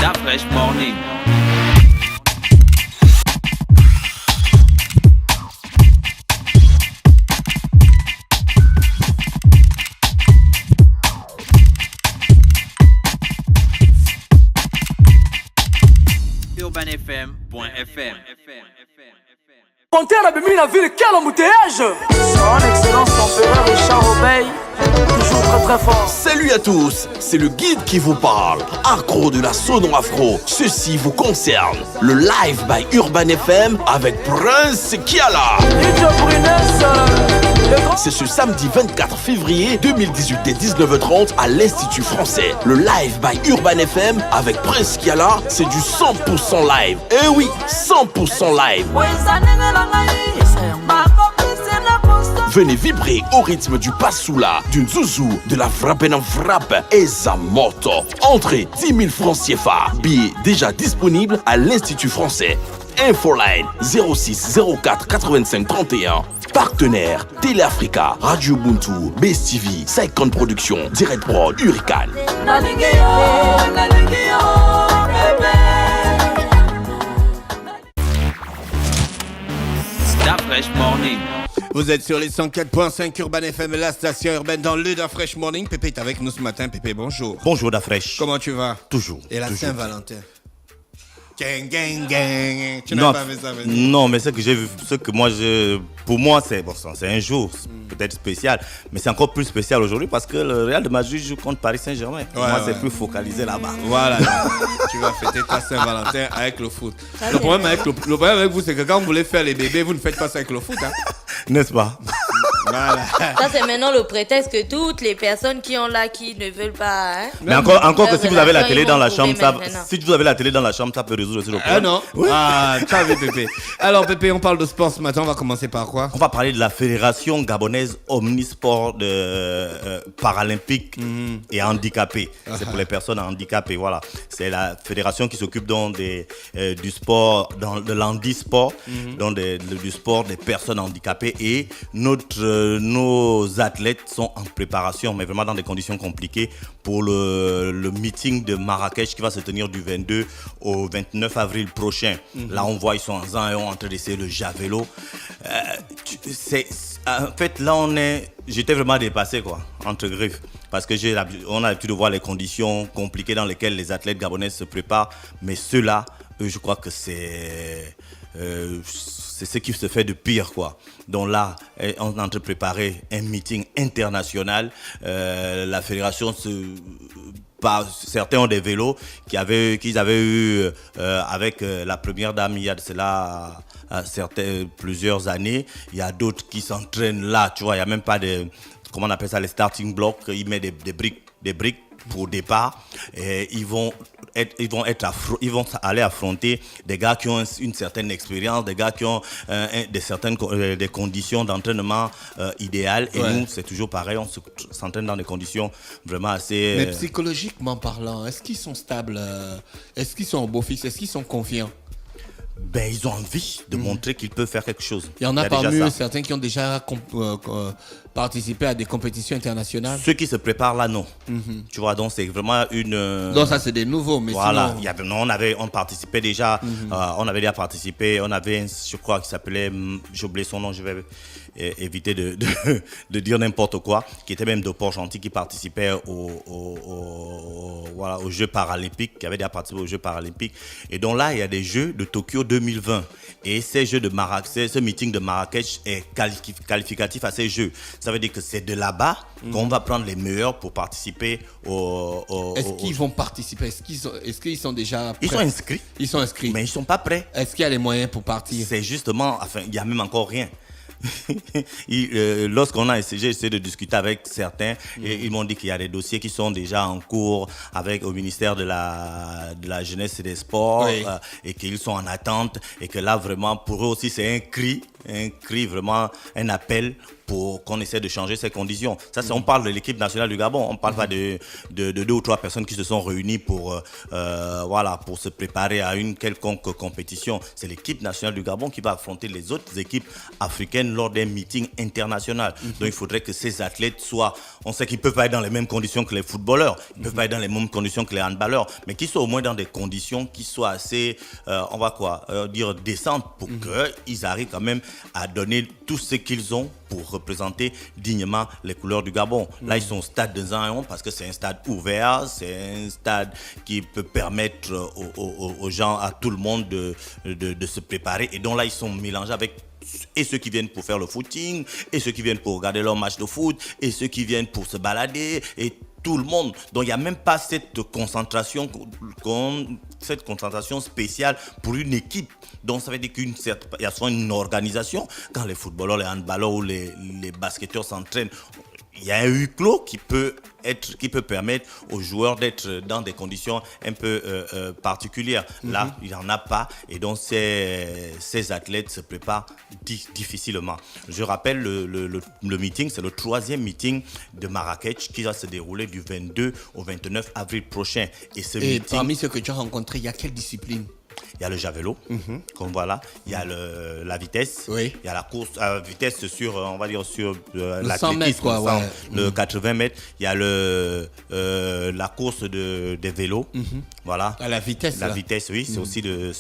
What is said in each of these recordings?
Da Fresh Morning. UrbanFM.fm. Ponter a bémi la ville, quel embouteillage! Son excellence l'empereur Richard Obey, toujours très très fort. Salut à tous, c'est le guide qui vous parle. Accro de la sono afro, ceci vous concerne. Le live by Urban FM avec Prince Kiala. C'est ce samedi 24 février 2018 dès 19h30 à l'Institut français. Le live by Urban FM avec Prince Kiala, c'est du 100% live. Eh oui, 100% live. Venez vibrer au rythme du Passoula, du Nzouzou, de la frappe en frappe et Zamoto. Entrée 10 000 francs CFA. Billets déjà disponibles à l'Institut français. Infoline 06 04 85 31. Partenaire Téléafrica, Radio Ubuntu, Best TV, Saikon Productions, Direct Prod, Hurricane. Da Fresh Morning. Vous êtes sur les 104.5 Urban FM, la station urbaine dans le Da Fresh Morning. Pépé est avec nous ce matin. Pépé, bonjour. Bonjour Da Fresh. Comment tu vas? Toujours. Et la toujours. Saint-Valentin? Gang, gang, gang. Tu n'as pas vu ça venir? Non, mais ce que j'ai vu, pour moi, c'est un jour peut-être spécial, mais c'est encore plus spécial aujourd'hui parce que le Real de Madrid joue contre Paris Saint-Germain. Moi, c'est plus focalisé là-bas. Voilà, tu vas fêter ta Saint-Valentin avec le foot. Le problème avec vous, c'est que quand vous voulez faire les bébés, vous ne faites pas ça avec le foot. Hein? N'est-ce pas? Voilà. Ça, c'est maintenant le prétexte que toutes les personnes qui ne veulent pas. Hein, Mais encore que si vous avez la télé dans la chambre, si vous avez la télé dans la chambre, ça peut résoudre aussi le problème. Ah non? Oui. Ah, ciao Pépé. Alors Pépé, on parle de sport ce matin, on va commencer par quoi? On va parler de la Fédération gabonaise omnisport paralympique et handicapé. C'est pour les personnes handicapées, voilà. C'est la fédération qui s'occupe donc du sport, de l'handisport, donc du sport des personnes handicapées. Et nos athlètes sont en préparation, mais vraiment dans des conditions compliquées pour le meeting de Marrakech qui va se tenir du 22 au 29 avril prochain. Là, on voit, ils sont en train d'essayer le javelot. En fait, là, j'étais vraiment dépassé, quoi, entre griffes. Parce que on a l'habitude de voir les conditions compliquées dans lesquelles les athlètes gabonais se préparent. Mais ceux-là, je crois que c'est ce qui se fait de pire, quoi. Donc là, on est en train de préparer un meeting international. La fédération certains ont des vélos qu'ils avaient eu avec la première dame il y a de cela plusieurs années. Il y a d'autres qui s'entraînent là, tu vois. Il n'y a même pas comment on appelle ça, les starting blocks. Ils mettent des briques pour départ. Et ils vont aller affronter des gars qui ont une certaine expérience, des gars qui ont des conditions d'entraînement idéales. Et nous, c'est toujours pareil, on s'entraîne dans des conditions vraiment assez... Mais psychologiquement parlant, est-ce qu'ils sont stables? Est-ce qu'ils sont au beau fixe? Est-ce qu'ils sont confiants? Ben, ils ont envie de montrer qu'ils peuvent faire quelque chose. Il y en a parmi eux certains qui ont déjà participé à des compétitions internationales. Ceux qui se préparent là, non. Tu vois, donc c'est vraiment Donc ça, c'est des nouveaux, mais voilà, sinon... on participait déjà, on avait déjà participé, on avait je crois qu'il s'appelait, j'ai oublié son nom, je vais éviter de dire n'importe quoi, qui était même de Port-Gentil, qui participait aux Jeux paralympiques, qui avait déjà participé aux Jeux paralympiques. Et donc là, il y a des Jeux de Tokyo 2020. Et ces Jeux de Marrakech, ce meeting de Marrakech est qualificatif à ces Jeux. Ça veut dire que c'est de là-bas qu'on va prendre les meilleurs pour participer Est-ce qu'ils vont participer? Est-ce qu'ils sont déjà prêts? Ils sont inscrits. Ils sont inscrits. Mais ils ne sont pas prêts. Est-ce qu'il y a les moyens pour partir? C'est justement, il n'y a même encore rien. Lorsqu'on a essayé de discuter avec certains, et ils m'ont dit qu'il y a des dossiers qui sont déjà en cours au ministère de la jeunesse et des sports, et qu'ils sont en attente, et que là vraiment pour eux aussi c'est un cri un cri, vraiment un appel pour qu'on essaie de changer ces conditions. Ça, on parle de l'équipe nationale du Gabon. On ne parle pas de 2 ou 3 personnes qui se sont réunies pour se préparer à une quelconque compétition. C'est l'équipe nationale du Gabon qui va affronter les autres équipes africaines lors d'un meeting international. Donc, il faudrait que ces athlètes soient... On sait qu'ils ne peuvent pas être dans les mêmes conditions que les footballeurs. Ils ne peuvent pas être dans les mêmes conditions que les handballeurs. Mais qu'ils soient au moins dans des conditions qui soient assez, décentes pour qu'ils arrivent quand même à donner tout ce qu'ils ont pour représenter dignement les couleurs du Gabon. Là, ils sont au stade de Zaïon parce que c'est un stade ouvert, c'est un stade qui peut permettre aux gens, à tout le monde de se préparer. Et donc là, ils sont mélangés avec et ceux qui viennent pour faire le footing, et ceux qui viennent pour regarder leur match de foot, et ceux qui viennent pour se balader, et tout le monde. Donc il n'y a même pas cette concentration spéciale pour une équipe. Donc ça veut dire qu'il y a souvent une organisation. Quand les footballeurs, les handballeurs ou les basketteurs s'entraînent, il y a un huis clos qui peut permettre aux joueurs d'être dans des conditions un peu particulières. Là, il n'y en a pas. Et donc, ces athlètes se préparent difficilement. Je rappelle, le meeting, c'est le 3e meeting de Marrakech qui va se dérouler du 22 au 29 avril prochain. Et parmi ceux que tu as rencontrés, il y a quelle discipline? Il y a le javelot, comme voilà. Il y a la vitesse. Oui. Il y a la course à vitesse sur, on va dire, sur le 100 mètres, quoi, ouais. Le 80 mètres. Il y a la course des vélos. Voilà. À la vitesse. La vitesse, oui. C'est aussi le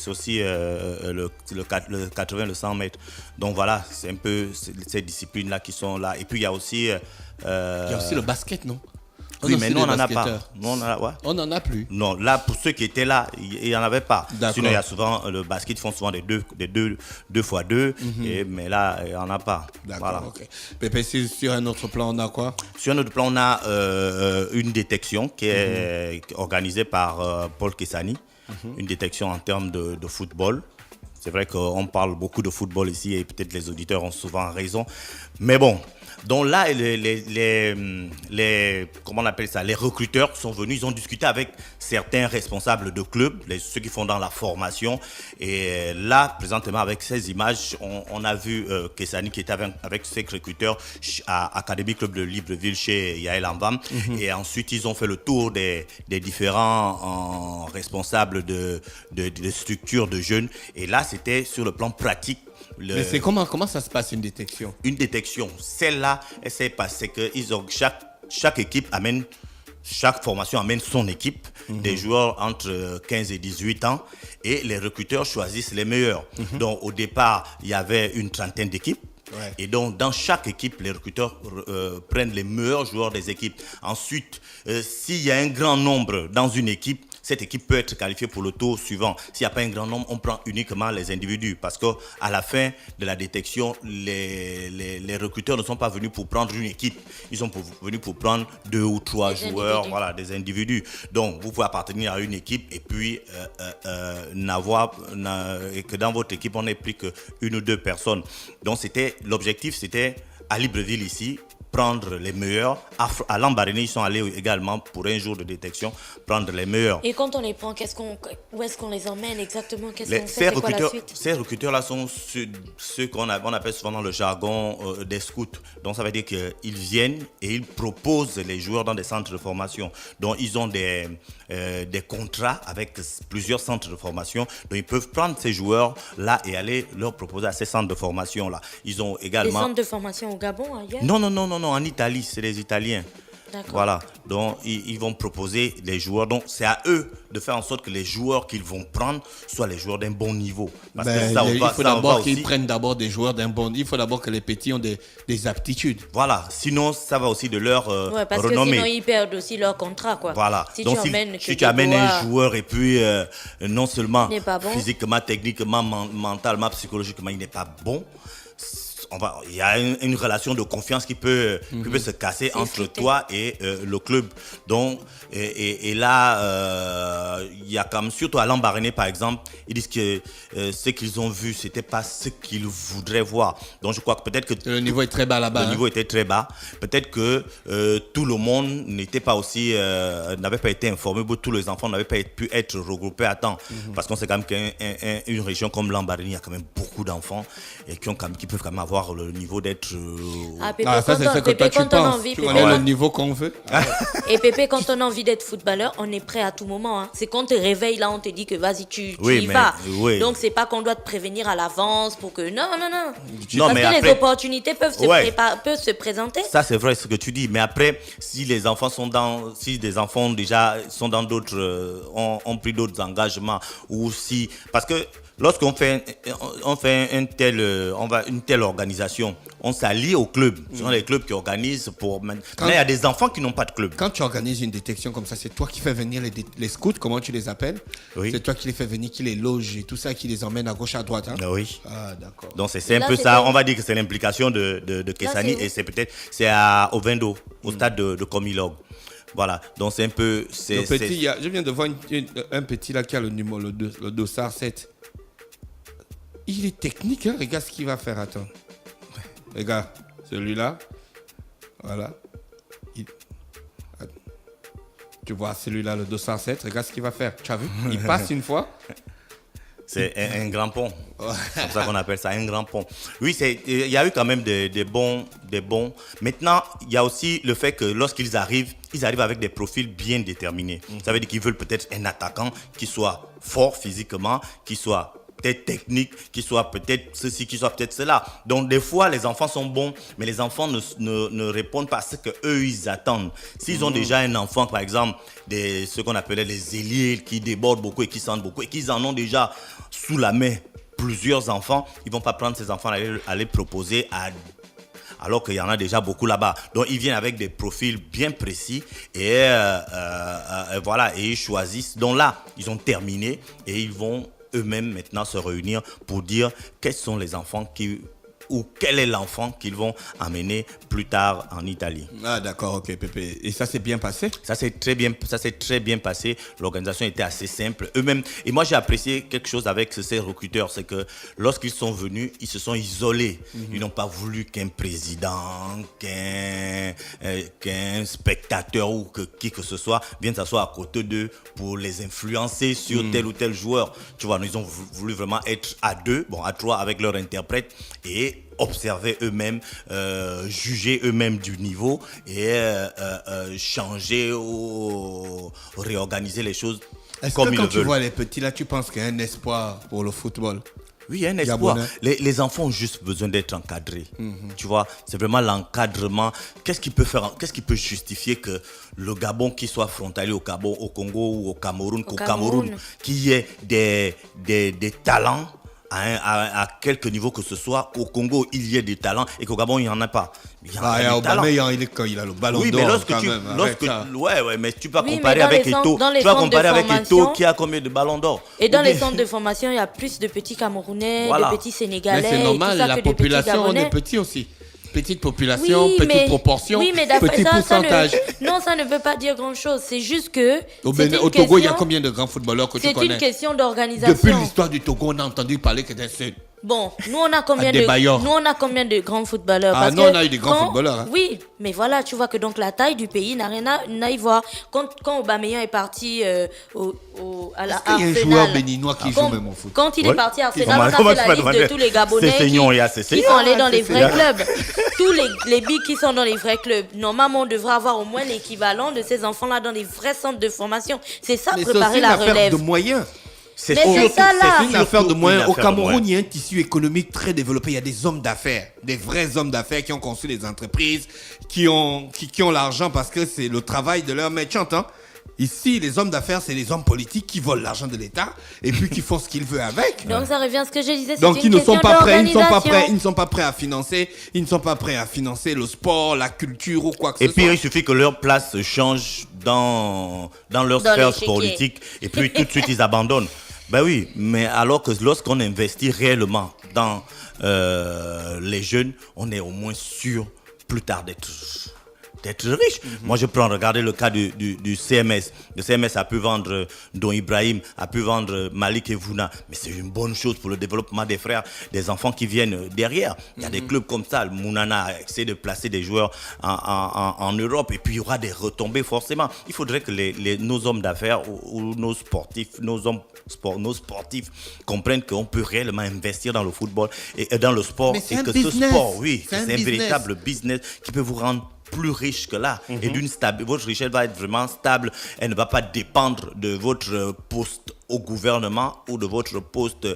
80, le 100 mètres. Donc voilà, c'est un peu ces disciplines-là qui sont là. Et puis il y a aussi... il y a aussi le basket, non? Oui, mais nous, on n'en a pas. On n'en a plus. Non, là, pour ceux qui étaient là, il n'y en avait pas. D'accord. Sinon, il y a souvent, le basket, ils font souvent des 2x2. Mais là, il n'y en a pas. D'accord, voilà. ok. Pépé, sur un autre plan, on a quoi? Sur un autre plan, on a une détection qui est organisée par Paul Kessani. Une détection en termes de football. C'est vrai qu'on parle beaucoup de football ici et peut-être les auditeurs ont souvent raison. Mais bon, donc là, comment on appelle ça, les recruteurs sont venus, ils ont discuté avec certains responsables de clubs, ceux qui font dans la formation. Et là, présentement, avec ces images, on a vu Kessani qui était avec ses recruteurs à Académie Club de Libreville chez Yael Amvam. Et ensuite, ils ont fait le tour des différents responsables de structures de jeunes. Et là, c'était sur le plan pratique. Mais c'est comment ça se passe une détection? Une détection, celle-là, elle s'est passée que chaque équipe amène, chaque formation amène son équipe, des joueurs entre 15 et 18 ans, et les recruteurs choisissent les meilleurs. Donc au départ, il y avait une trentaine d'équipes. Ouais. Et donc, dans chaque équipe, les recruteurs prennent les meilleurs joueurs des équipes. Ensuite, s'il y a un grand nombre dans une équipe, cette équipe peut être qualifiée pour le tour suivant. S'il n'y a pas un grand nombre, on prend uniquement les individus. Parce qu'à la fin de la détection, les recruteurs ne sont pas venus pour prendre une équipe. Ils sont venus pour prendre 2 ou 3 joueurs, individus. Voilà, des individus. Donc, vous pouvez appartenir à une équipe et puis que dans votre équipe, on n'ait pris qu'une ou 2 personnes. Donc, l'objectif, c'était à Libreville ici, prendre les meilleurs. À Lambaréné, ils sont allés également pour un jour de détection, prendre les meilleurs. Et quand on les prend, où est-ce qu'on les emmène exactement? Qu'est-ce qu'on fait? C'est quoi la suite? Ces recruteurs-là sont ceux qu'on appelle souvent dans le jargon des scouts. Donc ça veut dire qu'ils viennent et ils proposent les joueurs dans des centres de formation. Donc ils ont des contrats avec plusieurs centres de formation. Donc ils peuvent prendre ces joueurs-là et aller leur proposer à ces centres de formation-là. Ils ont également... Des centres de formation au Gabon, ailleurs? Non, en Italie, c'est les Italiens. D'accord. Voilà, donc ils vont proposer les joueurs. Donc c'est à eux de faire en sorte que les joueurs qu'ils vont prendre soient les joueurs d'un bon niveau. Parce que il faut d'abord qu'ils prennent d'abord des joueurs d'un bon niveau. Il faut d'abord que les petits ont des aptitudes. Voilà, sinon ça va aussi de leur parce renommée. Que sinon ils perdent aussi leur contrat, quoi. Voilà, si donc si tu amènes un joueur et puis non seulement bon. physiquement, techniquement, mentalement, psychologiquement, il n'est pas bon, il y a une relation de confiance qui peut se casser entre toi et le club. Donc, et là, il y a comme, surtout à Lambaréné par exemple, ils disent que ce qu'ils ont vu, c'était pas ce qu'ils voudraient voir. Donc je crois que peut-être que le niveau est très bas là-bas. Le niveau était très bas. Peut-être que tout le monde n'était pas aussi, n'avait pas été informé, tous les enfants n'avaient pas pu être regroupés à temps. Parce qu'on sait quand même qu'une région comme Lambaréné, il y a quand même beaucoup d'enfants et qui peuvent quand même avoir le niveau d'être... Ça c'est ce que toi tu penses. Tu connais le niveau qu'on veut. Et Pépé, quand on a envie d'être footballeur, on est prêt à tout moment. Hein. C'est quand on te réveille là, on te dit que vas-y, tu y vas. Oui. Donc c'est pas qu'on doit te prévenir à l'avance pour que... Non. Parce que les opportunités peuvent se présenter. Ça c'est vrai ce que tu dis. Mais après, si des enfants déjà sont dans d'autres... ont pris d'autres engagements ou si... Parce que lorsqu'on fait une telle organisation, on s'allie au club. Ce sont les clubs qui organisent pour... Mais il y a des enfants qui n'ont pas de club. Quand tu organises une détection comme ça, c'est toi qui fais venir les scouts, comment tu les appelles? Oui. C'est toi qui les fais venir, qui les loge et tout ça, qui les emmène à gauche, à droite. Hein? Oui. Ah, d'accord. Donc c'est un peu ça. On va dire que c'est l'implication de Kessani et c'est au Vendo, au stade de Comilog. Voilà, donc c'est un peu... je viens de voir un petit là qui a le numéro, le dossard 7. Il est technique, hein? Regarde ce qu'il va faire, attends. Regarde, celui-là. Voilà. Tu vois celui-là, le 207, regarde ce qu'il va faire. Tu as vu? Il passe une fois. C'est un grand pont. C'est comme ça qu'on appelle ça, un grand pont. Oui, il y a eu quand même des bons. Maintenant, il y a aussi le fait que lorsqu'ils arrivent, ils arrivent avec des profils bien déterminés. Ça veut dire qu'ils veulent peut-être un attaquant qui soit fort physiquement, qui soit peut-être technique, qui soit peut-être ceci, qui soit peut-être cela. Donc des fois, les enfants sont bons, mais les enfants ne répondent pas à ce qu'eux, ils attendent. S'ils ont déjà un enfant, par exemple, ce qu'on appelait les ailiers qui débordent beaucoup et qui sentent beaucoup, et qu'ils en ont déjà sous la main plusieurs enfants, ils ne vont pas prendre ces enfants à les proposer alors qu'il y en a déjà beaucoup là-bas. Donc ils viennent avec des profils bien précis et voilà, et ils choisissent. Donc là, ils ont terminé et ils vont eux-mêmes maintenant se réunir pour dire quels sont les enfants ou quel est l'enfant qu'ils vont amener plus tard en Italie. Ah d'accord, ok Pépé. Et ça s'est bien passé? Ça s'est très bien passé. L'organisation était assez simple. Eux-mêmes. Et moi j'ai apprécié quelque chose avec ces recruteurs, c'est que lorsqu'ils sont venus, ils se sont isolés. Ils n'ont pas voulu qu'un président, qu'un spectateur ou qui que ce soit vienne s'asseoir à côté d'eux pour les influencer sur tel ou tel joueur. Tu vois, ils ont voulu vraiment être à deux, à trois avec leur interprète et observer eux-mêmes, juger eux-mêmes du niveau et changer ou réorganiser les choses comme ils le veulent. Est-ce que quand tu vois les petits là, tu penses qu'il y a un espoir pour le football? Oui, il y a un espoir. Les enfants ont juste besoin d'être encadrés. Tu vois, c'est vraiment l'encadrement. Qu'est-ce qui peut justifier que le Gabon qui soit frontalier au Congo ou au Cameroun, qu'il y ait des talents à quelque niveau que ce soit, au Congo il y a des talents et qu'au Gabon il n'y en a pas. Il a le ballon d'or. Oui, mais mais tu vas comparer avec Eto'o. Tu vas comparer avec Eto'o qui a combien de ballons d'or. Et dans les centres de formation, il y a plus de petits Camerounais, de petits Sénégalais. Mais c'est normal, la population, on est petit aussi. Petite population, petite proportion, petit pourcentage. Ça ne veut pas dire grand-chose. C'est juste que... Au Togo, il y a combien de grands footballeurs que tu connais? C'est une question d'organisation. Depuis l'histoire du Togo, on a entendu parler que d'un seul. Bon, nous on a combien de grands footballeurs? Parce on a eu des grands footballeurs. Hein. Oui, mais voilà, tu vois que donc la taille du pays n'a rien à y voir. Quand Aubameyang est parti à la Arsenal... Il y a un joueur béninois qui joue même au foot. Quand il est parti à Arsenal, on a fait la liste de tous les Gabonais qui sont allés dans les vrais clubs. Tous les bigs qui sont dans les vrais clubs. Normalement, on devrait avoir au moins l'équivalent de ces enfants-là dans les vrais centres de formation. C'est ça, préparer la relève. C'est une affaire de moyens. C'est une affaire de moyens. Au Cameroun, il y a un tissu économique très développé. Il y a des hommes d'affaires, des vrais hommes d'affaires qui ont construit des entreprises, qui ont l'argent parce que c'est le travail de leur merchant. Hein. Ici, les hommes d'affaires, c'est les hommes politiques qui volent l'argent de l'État et puis qui font ce qu'ils veulent avec. Donc ça revient à ce que je disais. Donc ils ne sont pas prêts, ils ne sont pas prêts à financer, le sport, la culture ou quoi que ce soit. Et puis il suffit que leur place change dans leur sphère politique et puis tout de suite ils abandonnent. Ben oui, mais alors que lorsqu'on investit réellement dans les jeunes, on est au moins sûr plus tard d'être riche. Moi, je prends, regardez le cas du CMS. Le CMS a pu vendre Don Ibrahim, a pu vendre Malik et Vouna. Mais c'est une bonne chose pour le développement des frères, des enfants qui viennent derrière. Il y a des clubs comme ça. Le Mounana essaie de placer des joueurs en Europe. Et puis, il y aura des retombées forcément. Il faudrait que nos hommes d'affaires ou nos sportifs, nos sportifs comprennent qu'on peut réellement investir dans le football et dans le sport. Mais c'est et un que business. ce sport, oui, C'est un véritable business qui peut vous rendre plus riche que là et votre richesse va être vraiment stable. Elle ne va pas dépendre de votre poste au gouvernement ou de votre poste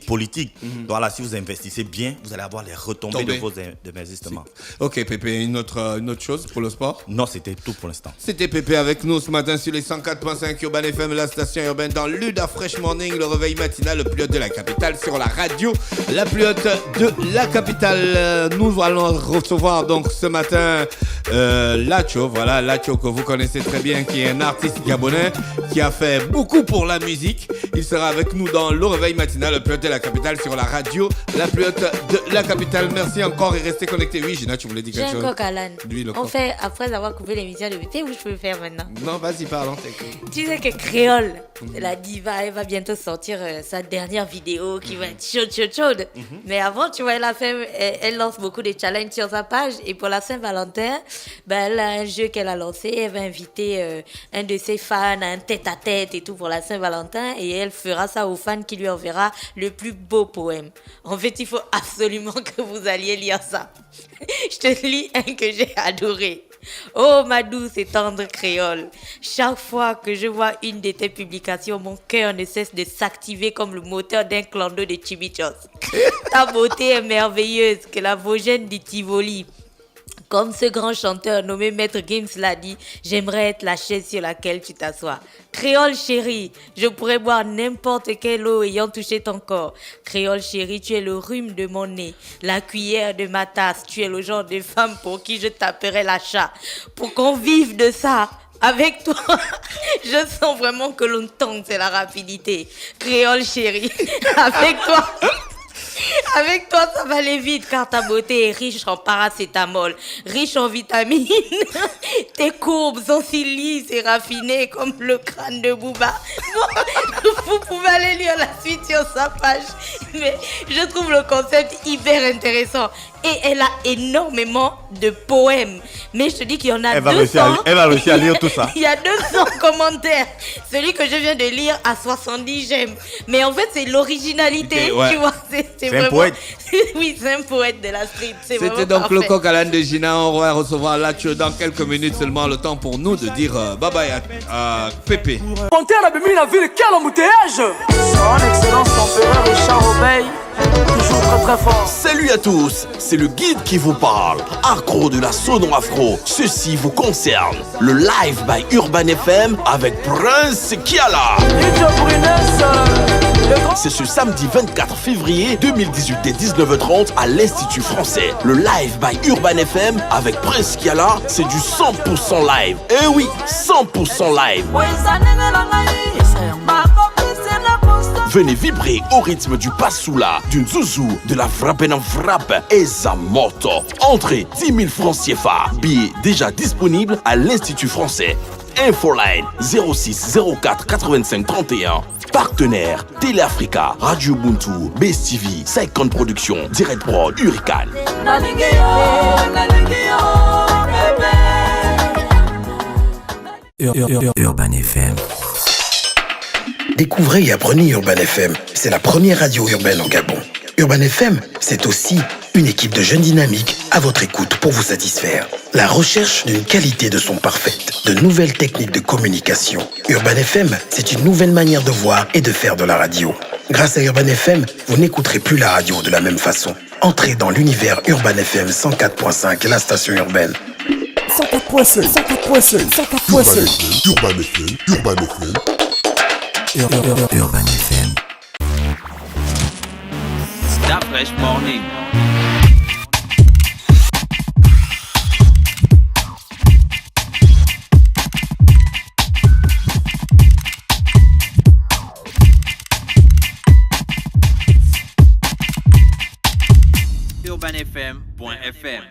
politique. Voilà, si vous investissez bien, vous allez avoir les retombées de vos investissements. Ok, Pépé, une autre chose pour le sport? Non, c'était tout pour l'instant. C'était Pépé avec nous ce matin sur les 104.5 Urban FM, la station urbaine dans l'Uda Fresh Morning, le réveil matinal le plus haut de la capitale sur la radio, la plus haute de la capitale. Nous allons recevoir donc ce matin Lacho, voilà, Lacho que vous connaissez très bien, qui est un artiste gabonais qui a fait beaucoup pour la musique. Il sera avec nous dans le réveil matinal le plus haut de la capitale sur la radio, la plus haute de la capitale. Merci encore et restez connectés. Oui, Gina, tu voulais dire quelque chose? J'ai un coq à l'âne. On fait, après avoir coupé l'émission de BT, où je peux le faire maintenant? Non, vas-y, parlons, t'écoute. Tu sais que Créole, la diva, elle va bientôt sortir sa dernière vidéo qui va être chaude. Mais avant, tu vois, elle lance beaucoup de challenges sur sa page. Et pour la Saint-Valentin, elle a un jeu qu'elle a lancé. Elle va inviter un de ses fans à un tête-à-tête et tout pour la Saint-Valentin. Et elle fera ça aux fans qui lui enverra le plus beau poème. En fait, il faut absolument que vous alliez lire ça. Je te lis un que j'ai adoré. Oh ma douce et tendre créole, chaque fois que je vois une de tes publications, mon cœur ne cesse de s'activer comme le moteur d'un clando de Chimichos. Ta beauté est merveilleuse que la Vosgène du Tivoli. Comme ce grand chanteur nommé Maître Gims l'a dit, j'aimerais être la chaise sur laquelle tu t'assois. Créole chérie, je pourrais boire n'importe quelle eau ayant touché ton corps. Créole chérie, tu es le rhume de mon nez, la cuillère de ma tasse. Tu es le genre de femme pour qui je taperais l'achat. Pour qu'on vive de ça. Avec toi, je sens vraiment que l'on tombe, c'est la rapidité. Créole chérie, avec toi, ça va aller vite car ta beauté est riche en paracétamol, riche en vitamines. Tes courbes sont si lisses et raffinées comme le crâne de Booba. Vous pouvez aller lire la suite sur sa page. Mais je trouve le concept hyper intéressant. Et elle a énormément de poèmes. Mais je te dis qu'il y en a 200. Elle va réussir à lire tout ça. Il y a 200 commentaires. Celui que je viens de lire a 70 j'aime. Mais en fait, c'est l'originalité. Okay, ouais. Tu vois, c'est vraiment... un poète. Oui, c'est un poète de la street. C'était donc parfait. Le coq à l'âne de Gina. On va recevoir Lacho dans quelques minutes seulement. Le temps pour nous de dire bye bye à Pépé. Pontière a béni la ville, quel embouteillage! Son excellence l'empereur Richard Obey. Toujours très très fort. Salut à tous, c'est le guide qui vous parle. Accro de la sono afro, ceci vous concerne. Le live by Urban FM avec Prince Kiala. C'est ce samedi 24 février 2018 dès 19h30 à l'Institut français. Le live by Urban FM avec Prince Kiala, c'est du 100% live. Eh oui, 100% live. Venez vibrer au rythme du Passoula, du Zouzou, de la frappe en frappe et Zamoto. Entrée 10 000 francs CFA. Billets déjà disponibles à l'Institut français. Infoline 06 04 85 31. Partenaires Télé Africa, Radio Ubuntu, Best TV, 50 Productions, Direct Prod, Hurricane. Urban FM. Découvrez et apprenez Urban FM. C'est la première radio urbaine au Gabon. Urban FM, c'est aussi une équipe de jeunes dynamiques à votre écoute pour vous satisfaire. La recherche d'une qualité de son parfaite, de nouvelles techniques de communication. Urban FM, c'est une nouvelle manière de voir et de faire de la radio. Grâce à Urban FM, vous n'écouterez plus la radio de la même façon. Entrez dans l'univers Urban FM 104.5, la station urbaine. 104.5, 104.5, 104.5. Urban FM, Urban FM. Urban FM. Stop Fresh Morning. urbanfm.fr.